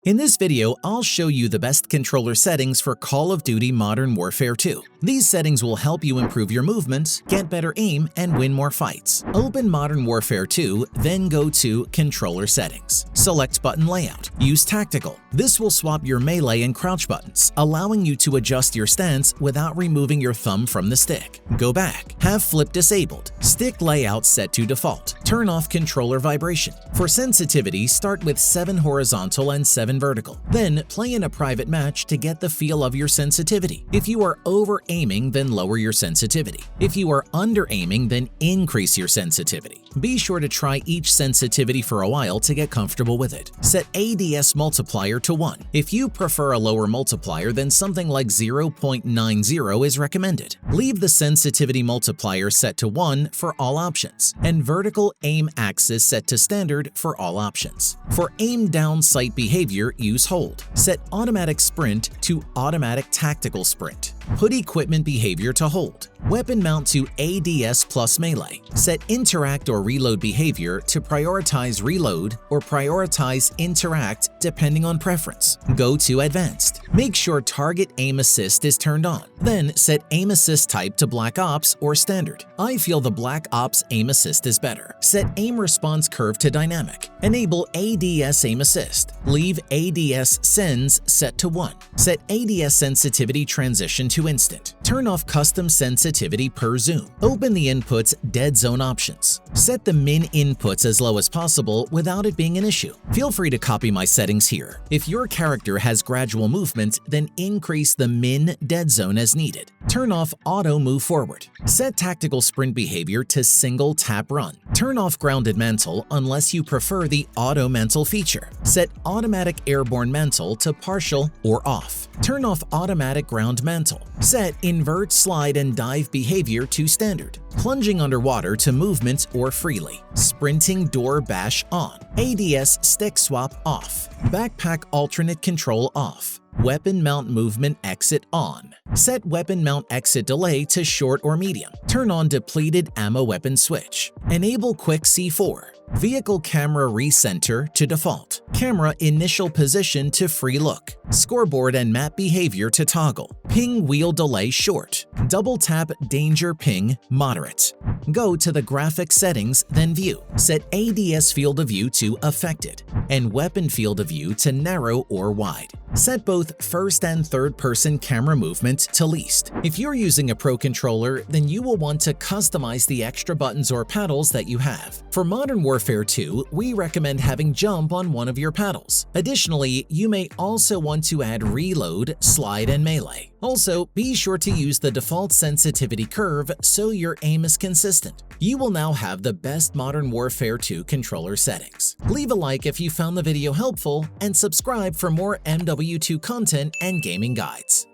In this video, I'll show you the best controller settings for Call of Duty Modern Warfare 2. These settings will help you improve your movement, get better aim, and win more fights. Open Modern Warfare 2, then go to Controller Settings. Select Button Layout. Use Tactical. This will swap your melee and crouch buttons, allowing you to adjust your stance without removing your thumb from the stick. Go back. Have Flip disabled. Stick layout set to default. Turn off controller vibration. For sensitivity, start with 7 horizontal and 7 vertical. Then play in a private match to get the feel of your sensitivity. If you are over-aiming, then lower your sensitivity. If you are under-aiming, then increase your sensitivity. Be sure to try each sensitivity for a while to get comfortable with it. Set ADS multiplier to 1. If you prefer a lower multiplier, then something like 0.90 is recommended. Leave the sensitivity multiplier set to 1 for all options, and vertical aim axis set to standard for all options. For aim down sight behavior, use hold. Set automatic sprint to automatic tactical sprint. Put equipment behavior to hold. Weapon mount to ADS plus melee. Set interact or reload behavior to prioritize reload or prioritize interact depending on preference. Go to advanced. Make sure target aim assist is turned on. Then set aim assist type to black ops or standard. I feel the black ops aim assist is better. Set aim response curve to dynamic. Enable ADS aim assist. Leave ADS sends set to 1. Set ADS sensitivity transition to instant. Turn off custom sensitivity per zoom. Open the input's dead zone options. Set the min inputs as low as possible without it being an issue. Feel free to copy my settings here. If your character has gradual movement, then increase the min dead zone as needed. Turn off auto move forward. Set tactical sprint behavior to single tap run. Turn off grounded mantle unless you prefer the auto mantle feature. Set automatic airborne mantle to partial or off. Turn off automatic ground mantle. Set invert slide and dive behavior to standard. Plunging underwater to movement or freely. Sprinting door bash on. ADS stick swap off. Backpack alternate control off. Weapon mount movement exit on. Set weapon mount exit delay to short or medium. Turn on depleted ammo weapon switch. Enable quick C4. Vehicle camera recenter to default. Camera initial position to free look. Scoreboard and map behavior to toggle. Ping wheel delay short. Double tap danger ping moderate. Go to the graphic settings, then view. Set ADS field of view to affected and weapon field of view to narrow or wide. Set both first and third person camera movement to least. If you're using a Pro controller, then you will want to customize the extra buttons or paddles that you have. For Modern Warfare 2, we recommend having jump on one of your paddles. Additionally, you may also want to add reload, slide, and melee. Also, be sure to use the default sensitivity curve so your aim is consistent. You will now have the best Modern Warfare 2 controller settings. Leave a like if you found the video helpful and subscribe for more MW2 content and gaming guides.